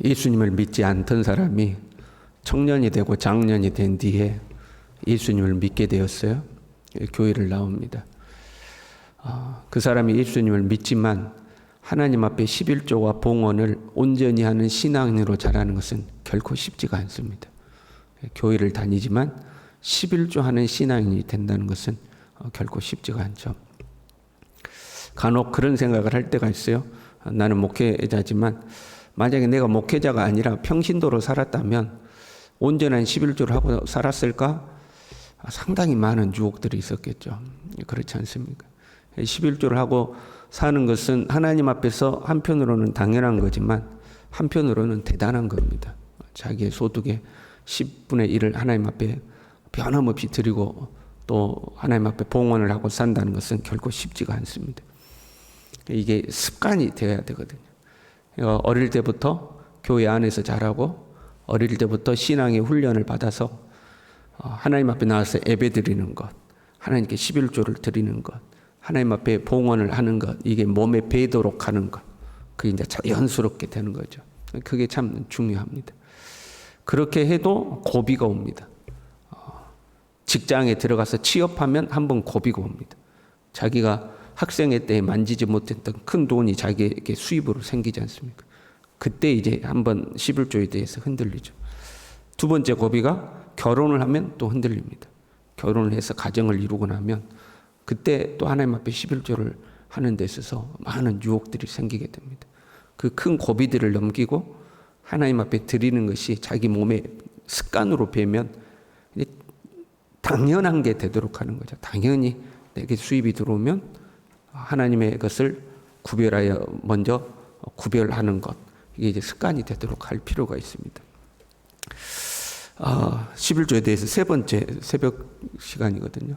예수님을 믿지 않던 사람이 청년이 되고 장년이 된 뒤에 예수님을 믿게 되었어요. 교회를 나옵니다. 그 사람이 예수님을 믿지만 하나님 앞에 11조와 봉헌을 온전히 하는 신앙인으로 자라는 것은 결코 쉽지가 않습니다. 교회를 다니지만 11조 하는 신앙인이 된다는 것은 결코 쉽지가 않죠. 간혹 그런 생각을 할 때가 있어요. 나는 목회자지만 만약에 내가 목회자가 아니라 평신도로 살았다면 온전한 11조를 하고 살았을까? 상당히 많은 유혹들이 있었겠죠. 그렇지 않습니까? 11조를 하고 사는 것은 하나님 앞에서 한편으로는 당연한 거지만 한편으로는 대단한 겁니다. 자기의 소득의 10분의 1을 하나님 앞에 변함없이 드리고 또 하나님 앞에 봉헌을 하고 산다는 것은 결코 쉽지가 않습니다. 이게 습관이 되어야 되거든요. 어릴 때부터 교회 안에서 자라고 어릴 때부터 신앙의 훈련을 받아서 하나님 앞에 나와서 예배 드리는 것, 하나님께 11조를 드리는 것, 하나님 앞에 봉헌을 하는 것, 이게 몸에 배도록 하는 것, 그게 이제 자연스럽게 되는 거죠. 그게 참 중요합니다. 그렇게 해도 고비가 옵니다. 직장에 들어가서 취업하면 한번 고비가 옵니다. 자기가 학생회 때 만지지 못했던 큰 돈이 자기에게 수입으로 생기지 않습니까? 그때 이제 한번 11조에 대해서 흔들리죠. 두 번째 고비가 결혼을 하면 또 흔들립니다. 결혼을 해서 가정을 이루고 나면 그때 또 하나님 앞에 11조를 하는 데 있어서 많은 유혹들이 생기게 됩니다. 그 큰 고비들을 넘기고 하나님 앞에 드리는 것이 자기 몸에 습관으로 배면 당연한 게 되도록 하는 거죠. 당연히 내게 수입이 들어오면 하나님의 것을 구별하여 먼저 구별하는 것, 이게 이제 습관이 되도록 할 필요가 있습니다. 11조에 대해서 세 번째 새벽 시간이거든요.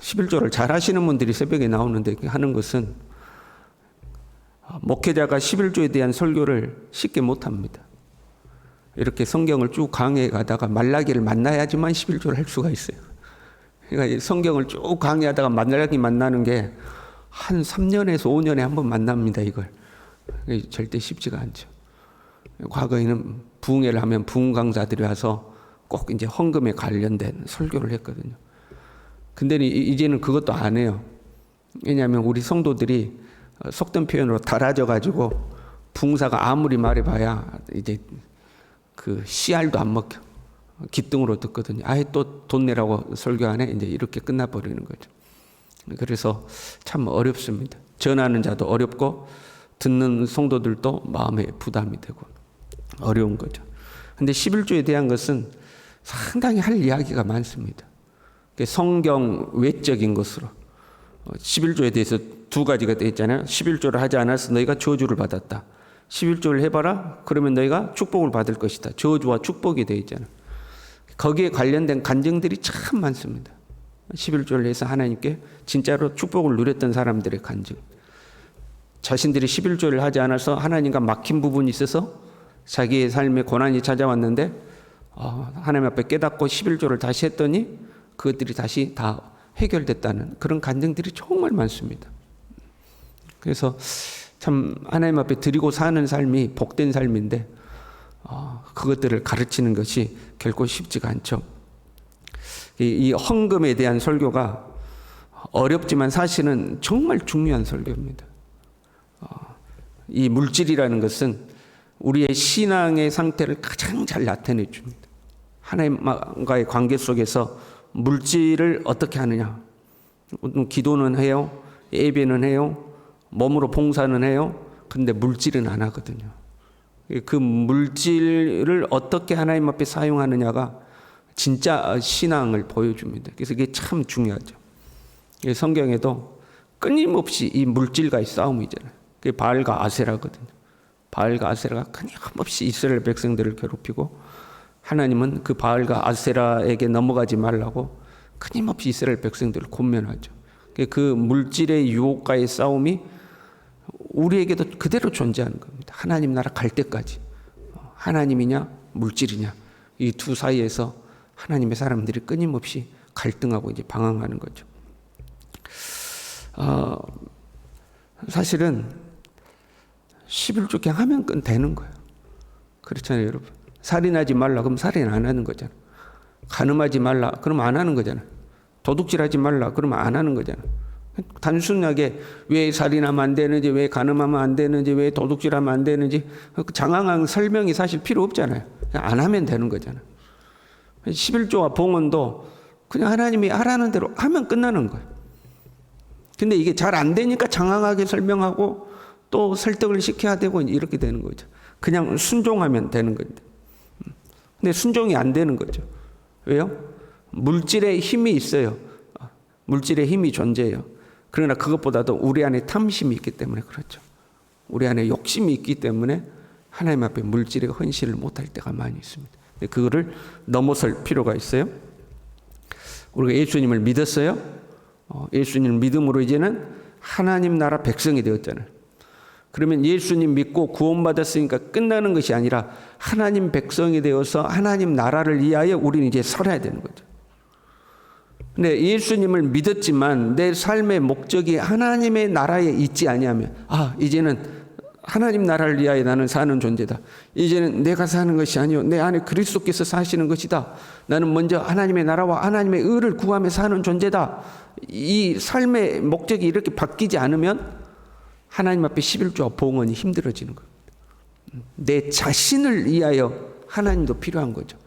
11조를 잘 하시는 분들이 새벽에 나오는데 하는 것은 목회자가 11조에 대한 설교를 쉽게 못합니다. 이렇게 성경을 쭉 강해에 가다가 말라기를 만나야지만 11조를 할 수가 있어요. 그러니까 성경을 쭉 강의하다가 말라기 만나는 게 한 3년에서 5년에 한 번 만납니다, 이걸. 절대 쉽지가 않죠. 과거에는 부흥회를 하면 부흥 강사들이 와서 꼭 이제 헌금에 관련된 설교를 했거든요. 근데 이제는 그것도 안 해요. 왜냐하면 우리 성도들이 속된 표현으로 달아져가지고 부흥사가 아무리 말해봐야 이제 그 씨알도 안 먹혀. 기등으로 듣거든요. 아예 또 돈 내라고 설교하네. 이제 이렇게 끝나버리는 거죠. 그래서 참 어렵습니다. 전하는 자도 어렵고 듣는 성도들도 마음에 부담이 되고 어려운 거죠. 근데 11조에 대한 것은 상당히 할 이야기가 많습니다. 성경 외적인 것으로 11조에 대해서 두 가지가 되어 있잖아요. 11조를 하지 않아서 너희가 저주를 받았다. 11조를 해봐라. 그러면 너희가 축복을 받을 것이다. 저주와 축복이 되어 있잖아요. 거기에 관련된 간증들이 참 많습니다. 11조를 해서 하나님께 진짜로 축복을 누렸던 사람들의 간증. 자신들이 11조를 하지 않아서 하나님과 막힌 부분이 있어서 자기의 삶에 고난이 찾아왔는데 하나님 앞에 깨닫고 11조를 다시 했더니 그것들이 다시 다 해결됐다는 그런 간증들이 정말 많습니다. 그래서 참 하나님 앞에 드리고 사는 삶이 복된 삶인데 그것들을 가르치는 것이 결코 쉽지가 않죠. 이 헌금에 대한 설교가 어렵지만 사실은 정말 중요한 설교입니다. 이 물질이라는 것은 우리의 신앙의 상태를 가장 잘 나타내 줍니다. 하나님과의 관계 속에서 물질을 어떻게 하느냐. 기도는 해요. 예배는 해요. 몸으로 봉사는 해요. 그런데 물질은 안 하거든요. 그 물질을 어떻게 하나님 앞에 사용하느냐가 진짜 신앙을 보여줍니다. 그래서 이게 참 중요하죠. 성경에도 끊임없이 이 물질과의 싸움이잖아요. 그게 바알과 아세라거든요. 바알과 아세라가 끊임없이 이스라엘 백성들을 괴롭히고 하나님은 그 바알과 아세라에게 넘어가지 말라고 끊임없이 이스라엘 백성들을 권면하죠. 그 물질의 유혹과의 싸움이 우리에게도 그대로 존재하는 겁니다. 하나님 나라 갈 때까지. 하나님이냐 물질이냐 이 두 사이에서 하나님의 사람들이 끊임없이 갈등하고 이제 방황하는 거죠. 사실은 11조 그냥 하면 되는 거예요. 그렇잖아요, 여러분. 살인하지 말라 그럼 살인 안 하는 거잖아. 간음하지 말라 그러면 안 하는 거잖아. 도둑질하지 말라 그러면 안 하는 거잖아. 단순하게 왜 살인하면 안 되는지, 왜 간음하면 안 되는지, 왜 도둑질하면 안 되는지 장황한 설명이 사실 필요 없잖아요. 그냥 안 하면 되는 거잖아. 11조와 봉헌도 그냥 하나님이 하라는 대로 하면 끝나는 거예요. 근데 이게 잘 안 되니까 장황하게 설명하고 또 설득을 시켜야 되고 이렇게 되는 거죠. 그냥 순종하면 되는 건데. 근데 순종이 안 되는 거죠. 왜요? 물질의 힘이 있어요. 물질의 힘이 존재해요. 그러나 그것보다도 우리 안에 탐심이 있기 때문에 그렇죠. 우리 안에 욕심이 있기 때문에 하나님 앞에 물질에 헌신을 못할 때가 많이 있습니다. 그거를 넘어설 필요가 있어요. 우리가 예수님을 믿었어요. 예수님을 믿음으로 이제는 하나님 나라 백성이 되었잖아요. 그러면 예수님 믿고 구원받았으니까 끝나는 것이 아니라 하나님 백성이 되어서 하나님 나라를 위하여 우리는 이제 살아야 되는 거죠. 근데 예수님을 믿었지만 내 삶의 목적이 하나님의 나라에 있지 아니하면 이제는 하나님 나라를 위하여 나는 사는 존재다. 이제는 내가 사는 것이 아니요 내 안에 그리스도께서 사시는 것이다. 나는 먼저 하나님의 나라와 하나님의 의를 구하며 사는 존재다. 이 삶의 목적이 이렇게 바뀌지 않으면 하나님 앞에 11조와 봉헌이 힘들어지는 거예요. 내 자신을 위하여 하나님도 필요한 거죠.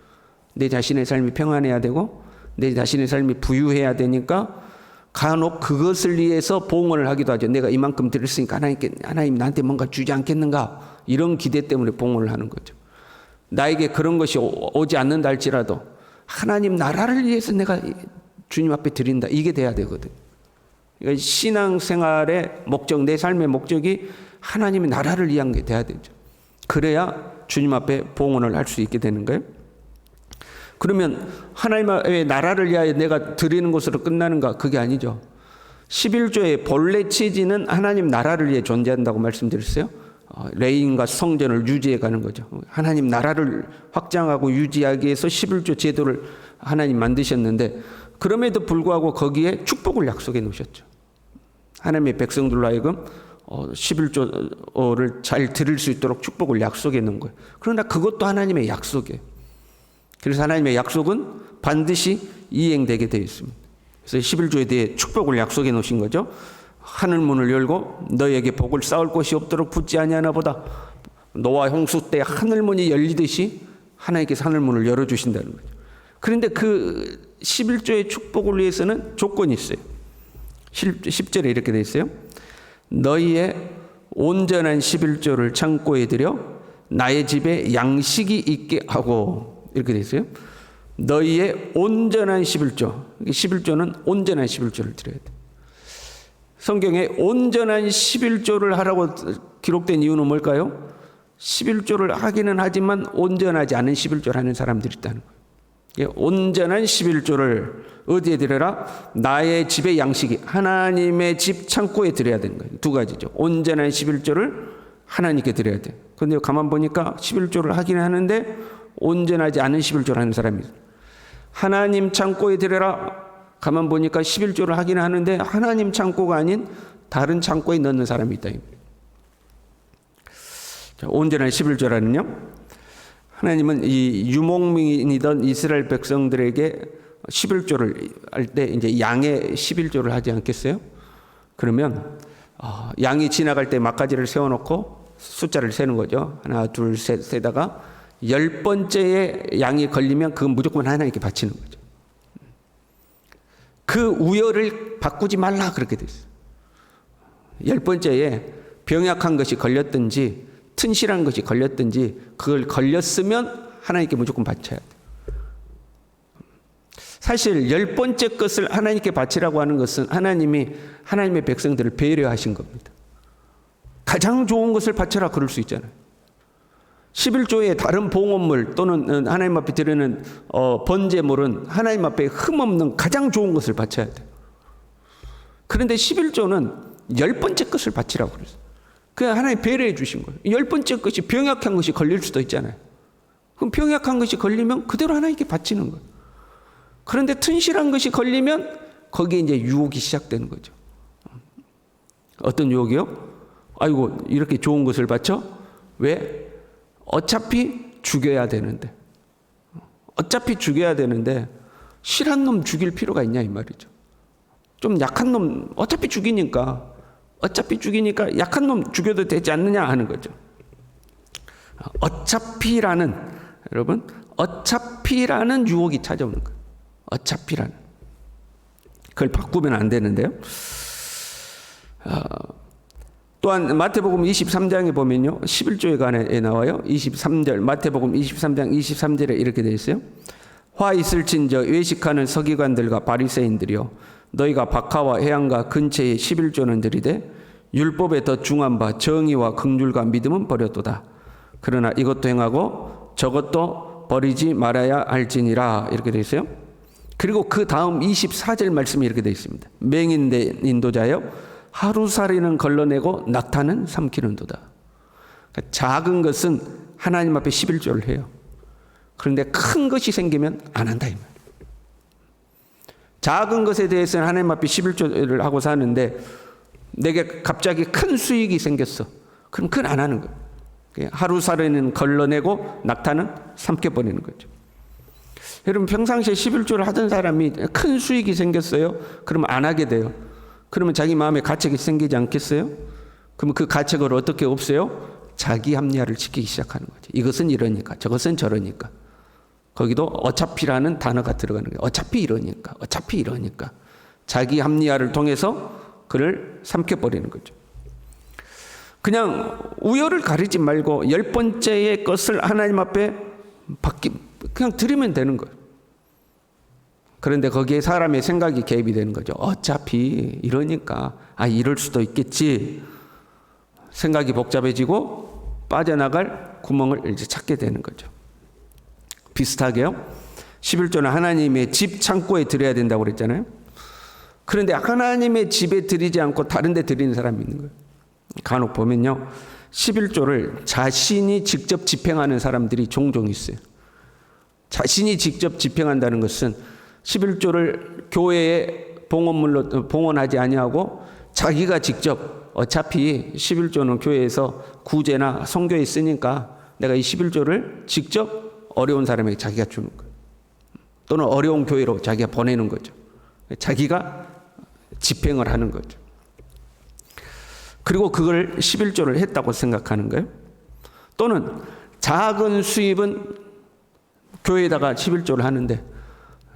내 자신의 삶이 평안해야 되고 내 자신의 삶이 부유해야 되니까 간혹 그것을 위해서 봉헌을 하기도 하죠. 내가 이만큼 드렸으니까 하나님 나한테 뭔가 주지 않겠는가 이런 기대 때문에 봉헌을 하는 거죠. 나에게 그런 것이 오지 않는다 할지라도 하나님 나라를 위해서 내가 주님 앞에 드린다 이게 돼야 되거든. 그러니까 신앙생활의 목적, 내 삶의 목적이 하나님의 나라를 위한 게 돼야 되죠. 그래야 주님 앞에 봉헌을 할 수 있게 되는 거예요. 그러면 하나님의 나라를 위하여 내가 드리는 것으로 끝나는가? 그게 아니죠. 11조의 본래 취지는 하나님 나라를 위해 존재한다고 말씀드렸어요. 레인과 성전을 유지해 가는 거죠. 하나님 나라를 확장하고 유지하기 위해서 11조 제도를 하나님 만드셨는데 그럼에도 불구하고 거기에 축복을 약속해 놓으셨죠. 하나님의 백성들로 하여금 11조를 잘 들을 수 있도록 축복을 약속해 놓은 거예요. 그러나 그것도 하나님의 약속이에요. 그래서 하나님의 약속은 반드시 이행되게 되어 있습니다. 그래서 11조에 대해 축복을 약속해 놓으신 거죠. 하늘문을 열고 너에게 복을 쌓을 곳이 없도록 붙지 아니하나 보다. 노아 홍수 때 하늘문이 열리듯이 하나님께서 하늘문을 열어주신다는 거죠. 그런데 그 11조의 축복을 위해서는 조건이 있어요. 10절에 이렇게 되어 있어요. 너희의 온전한 11조를 창고에 들여 나의 집에 양식이 있게 하고 이렇게 되어 있어요. 너희의 온전한 11조. 11조는 온전한 11조를 드려야 돼. 성경에 온전한 11조를 하라고 기록된 이유는 뭘까요? 11조를 하기는 하지만 온전하지 않은 11조를 하는 사람들이 있다는 거예요. 온전한 11조를 어디에 드려라? 나의 집의 양식이 하나님의 집 창고에 드려야 되는 거예요. 두 가지죠. 온전한 11조를 하나님께 드려야 돼. 그런데 가만 보니까 11조를 하기는 하는데 온전하지 않은 11조를 하는 사람이 있어요. 하나님 창고에 드려라. 가만 보니까 11조를 하기는 하는데 하나님 창고가 아닌 다른 창고에 넣는 사람이 있다. 자, 온전한 11조라는요. 하나님은 이 유목민이던 이스라엘 백성들에게 11조를 할 때 이제 양의 11조를 하지 않겠어요? 그러면 양이 지나갈 때 막가지를 세워놓고 숫자를 세는 거죠. 하나, 둘, 셋 세다가 10번째에 양이 걸리면 그건 무조건 하나님께 바치는 거죠. 그 우열을 바꾸지 말라 그렇게 됐어요. 10번째에 병약한 것이 걸렸든지 튼실한 것이 걸렸든지 그걸 걸렸으면 하나님께 무조건 바쳐야 돼요. 사실 10번째 것을 하나님께 바치라고 하는 것은 하나님이 하나님의 백성들을 배려하신 겁니다. 가장 좋은 것을 바쳐라 그럴 수 있잖아요. 11조의 다른 봉헌물 또는 하나님 앞에 드리는 번제물은 하나님 앞에 흠없는 가장 좋은 것을 바쳐야 돼요. 그런데 11조는 10번째 것을 바치라고 그랬어요. 그냥 하나님 배려해 주신 거예요. 10번째 것이 병약한 것이 걸릴 수도 있잖아요. 그럼 병약한 것이 걸리면 그대로 하나님께 바치는 거예요. 그런데 튼실한 것이 걸리면 거기에 이제 유혹이 시작되는 거죠. 어떤 유혹이요? 아이고 이렇게 좋은 것을 바쳐? 왜? 어차피 죽여야 되는데 실한 놈 죽일 필요가 있냐 이 말이죠. 좀 약한 놈 어차피 죽이니까 약한 놈 죽여도 되지 않느냐 하는 거죠. 어차피라는 유혹이 찾아오는 거예요. 어차피라는. 그걸 바꾸면 안 되는데요. 또한 마태복음 23장에 보면요. 11조에 관해 나와요. 23절 마태복음 23장 23절에 이렇게 되어 있어요. 화 있을진저 외식하는 서기관들과 바리새인들이여 너희가 박하와 해안가 근처에 11조는 들이되 율법에 더 중한 바 정의와 긍휼과 믿음은 버렸도다. 그러나 이것도 행하고 저것도 버리지 말아야 할지니라 이렇게 되어 있어요. 그리고 그 다음 24절 말씀이 이렇게 되어 있습니다. 맹인된 인도자여 하루살이는 걸러내고 낙타는 삼키는도다. 그러니까 작은 것은 하나님 앞에 11조를 해요. 그런데 큰 것이 생기면 안 한다 이 말이에요. 작은 것에 대해서는 하나님 앞에 11조를 하고 사는데 내게 갑자기 큰 수익이 생겼어. 그럼 그건 안 하는 거예요. 하루살이는 걸러내고 낙타는 삼켜버리는 거죠. 여러분 평상시에 11조를 하던 사람이 큰 수익이 생겼어요. 그러면 안 하게 돼요. 그러면 자기 마음에 가책이 생기지 않겠어요? 그러면 그 가책을 어떻게 없애요? 자기 합리화를 지키기 시작하는 거죠. 이것은 이러니까 저것은 저러니까. 거기도 어차피라는 단어가 들어가는 거예요. 어차피 이러니까. 자기 합리화를 통해서 그를 삼켜버리는 거죠. 그냥 우열을 가리지 말고 10번째의 것을 하나님 앞에 그냥 드리면 되는 거예요. 그런데 거기에 사람의 생각이 개입이 되는 거죠. 어차피 이러니까 이럴 수도 있겠지. 생각이 복잡해지고 빠져나갈 구멍을 이제 찾게 되는 거죠. 비슷하게요. 11조는 하나님의 집 창고에 드려야 된다고 그랬잖아요. 그런데 하나님의 집에 드리지 않고 다른 데 드리는 사람이 있는 거예요. 간혹 보면요. 11조를 자신이 직접 집행하는 사람들이 종종 있어요. 자신이 직접 집행한다는 것은 11조를 교회에 봉헌하지 아니하고 자기가 직접 어차피 11조는 교회에서 구제나 선교에 쓰니까 내가 이 11조를 직접 어려운 사람에게 자기가 주는 거예요. 또는 어려운 교회로 자기가 보내는 거죠. 자기가 집행을 하는 거죠. 그리고 그걸 11조를 했다고 생각하는 거예요. 또는 작은 수입은 교회에다가 11조를 하는데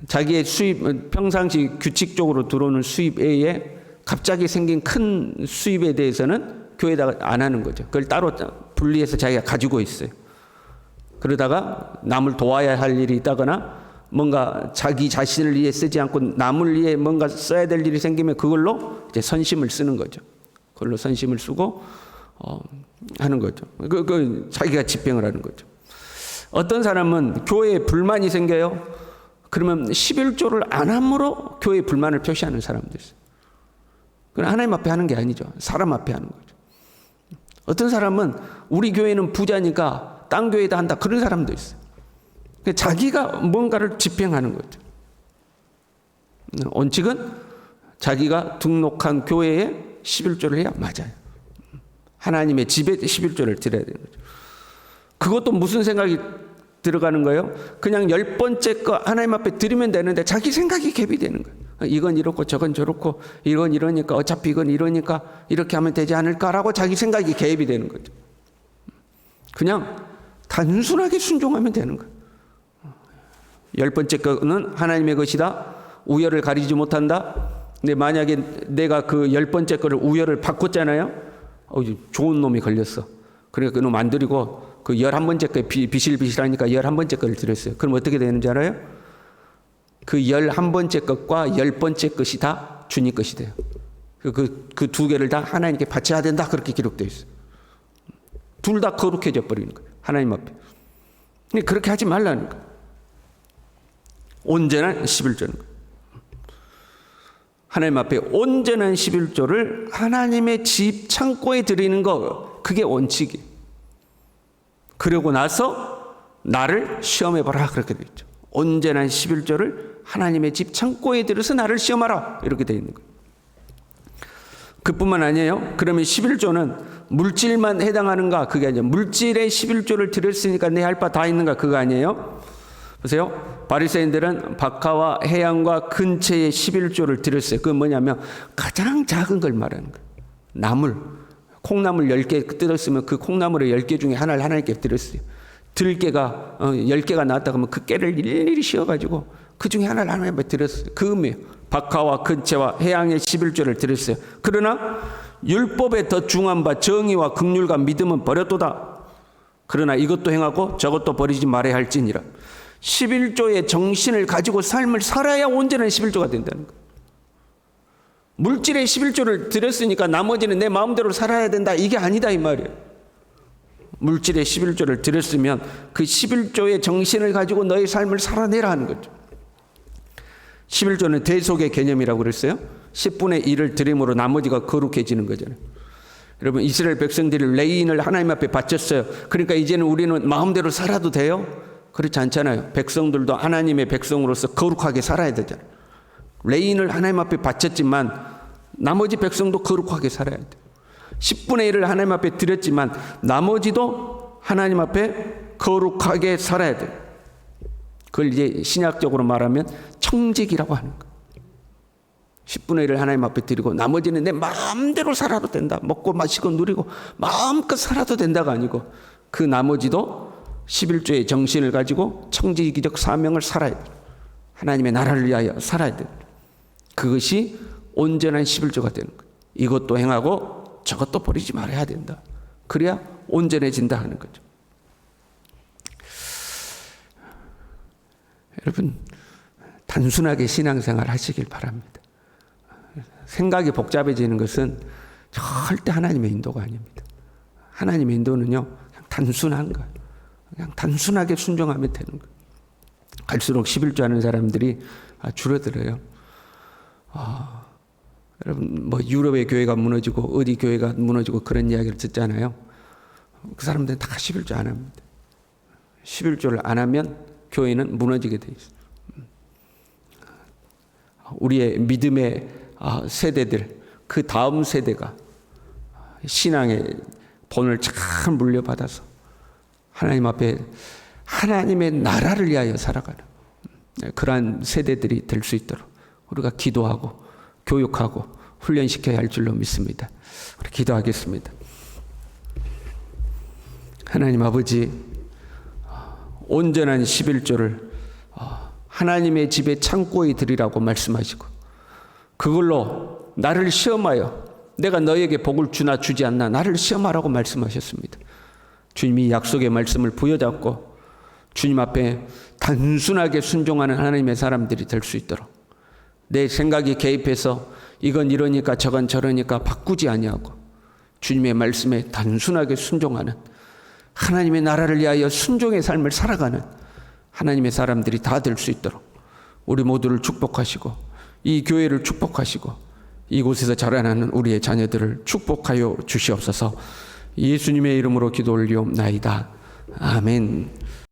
자기의 수입, 평상시 규칙적으로 들어오는 수입 외에 갑자기 생긴 큰 수입에 대해서는 교회에다가 안 하는 거죠. 그걸 따로 분리해서 자기가 가지고 있어요. 그러다가 남을 도와야 할 일이 있다거나 뭔가 자기 자신을 위해 쓰지 않고 남을 위해 뭔가 써야 될 일이 생기면 그걸로 이제 선심을 쓰는 거죠. 그걸로 선심을 쓰고 하는 거죠. 자기가 집행을 하는 거죠. 어떤 사람은 교회에 불만이 생겨요. 그러면 11조를 안 함으로 교회에 불만을 표시하는 사람도 있어요. 그건 하나님 앞에 하는 게 아니죠. 사람 앞에 하는 거죠. 어떤 사람은 우리 교회는 부자니까 딴 교회에다 한다. 그런 사람도 있어요. 자기가 뭔가를 집행하는 거죠. 원칙은 자기가 등록한 교회에 11조를 해야 맞아요. 하나님의 집에 11조를 드려야 되는 거죠. 그것도 무슨 생각이 들어가는 거예요? 그냥 10번째 거 하나님 앞에 드리면 되는데 자기 생각이 개입이 되는 거예요. 이건 이렇고 저건 저렇고 이건 이러니까 어차피 이건 이러니까 이렇게 하면 되지 않을까라고 자기 생각이 개입이 되는 거죠. 그냥 단순하게 순종하면 되는 거예요. 10번째 거는 하나님의 것이다. 우열을 가리지 못한다. 근데 만약에 내가 그 10번째 거를 우열을 바꿨잖아요. 좋은 놈이 걸렸어. 그러니까 그 놈 안 드리고 그 11번째 거에 비실비실하니까 11번째 거를 드렸어요. 그럼 어떻게 되는지 알아요? 그 11번째 것과 10번째 것이 다 주님 것이 돼요. 그 두 개를 다 하나님께 바쳐야 된다. 그렇게 기록되어 있어요. 둘 다 거룩해져 버리는 거예요. 하나님 앞에. 근데 그렇게 하지 말라는 거예요. 온전한 11조는 거예요. 하나님 앞에 온전한 11조를 하나님의 집 창고에 드리는 거, 그게 원칙이에요. 그러고 나서 나를 시험해봐라 그렇게 되어 있죠. 온전한 11조를 하나님의 집 창고에 들여서 나를 시험하라 이렇게 되어 있는 거예요. 그뿐만 아니에요. 그러면 11조는 물질만 해당하는가? 그게 아니에요. 물질에 11조를 드렸으니까 내 할 바 다 있는가? 그거 아니에요. 보세요. 바리새인들은 박하와 해양과 근처에 11조를 드렸어요. 그건 뭐냐면 가장 작은 걸 말하는 거예요. 나물, 콩나물 10개 뜯었으면 그 콩나물의 10개 중에 하나를 하나님께 드렸어요. 들깨가 10개가 나왔다 그러면 그 깨를 일일이 씌워가지고 그 중에 하나를 하나님께 드렸어요. 그 의미예요. 박하와 근처와 해양의 11조를 드렸어요. 그러나 율법에 더 중한 바 정의와 긍휼과 믿음은 버렸도다. 그러나 이것도 행하고 저것도 버리지 말아야 할지니라. 11조의 정신을 가지고 삶을 살아야 온전한 11조가 된다는 거예요. 물질에 11조를 드렸으니까 나머지는 내 마음대로 살아야 된다. 이게 아니다 이 말이에요. 물질에 11조를 드렸으면 그 11조의 정신을 가지고 너의 삶을 살아내라 하는 거죠. 11조는 대속의 개념이라고 그랬어요. 10분의 1을 드림으로 나머지가 거룩해지는 거잖아요. 여러분 이스라엘 백성들이 레인을 하나님 앞에 바쳤어요. 그러니까 이제는 우리는 마음대로 살아도 돼요? 그렇지 않잖아요. 백성들도 하나님의 백성으로서 거룩하게 살아야 되잖아요. 레인을 하나님 앞에 바쳤지만 나머지 백성도 거룩하게 살아야 돼요. 10분의 1을 하나님 앞에 드렸지만 나머지도 하나님 앞에 거룩하게 살아야 돼요. 그걸 이제 신약적으로 말하면 청직이라고 하는 거예요. 10분의 1을 하나님 앞에 드리고 나머지는 내 마음대로 살아도 된다. 먹고 마시고 누리고 마음껏 살아도 된다가 아니고 그 나머지도 11조의 정신을 가지고 청지기적 사명을 살아야 돼요. 하나님의 나라를 위하여 살아야 돼요. 그것이 온전한 11조가 되는 거예요. 이것도 행하고 저것도 버리지 말아야 된다. 그래야 온전해진다 하는 거죠. 여러분 단순하게 신앙생활 하시길 바랍니다. 생각이 복잡해지는 것은 절대 하나님의 인도가 아닙니다. 하나님의 인도는요 그냥 단순한 거예요. 그냥 단순하게 순종하면 되는 거예요. 갈수록 11조 하는 사람들이 줄어들어요. 여러분 뭐 유럽의 교회가 무너지고 어디 교회가 무너지고 그런 이야기를 듣잖아요. 그 사람들은 다 11조 안 합니다. 11조를 안 하면 교회는 무너지게 돼 있어요. 우리의 믿음의 세대들, 그 다음 세대가 신앙의 본을 잘 물려받아서 하나님 앞에 하나님의 나라를 위하여 살아가는 그러한 세대들이 될 수 있도록 우리가 기도하고 교육하고 훈련시켜야 할 줄로 믿습니다. 우리 기도하겠습니다. 하나님 아버지, 온전한 11조를 하나님의 집에 창고에 드리라고 말씀하시고 그걸로 나를 시험하여 내가 너에게 복을 주나 주지 않나 나를 시험하라고 말씀하셨습니다. 주님이 약속의 말씀을 부여잡고 주님 앞에 단순하게 순종하는 하나님의 사람들이 될 수 있도록 내 생각이 개입해서 이건 이러니까 저건 저러니까 바꾸지 아니하고 주님의 말씀에 단순하게 순종하는 하나님의 나라를 위하여 순종의 삶을 살아가는 하나님의 사람들이 다 될 수 있도록 우리 모두를 축복하시고 이 교회를 축복하시고 이곳에서 자라나는 우리의 자녀들을 축복하여 주시옵소서. 예수님의 이름으로 기도 올리옵나이다. 아멘.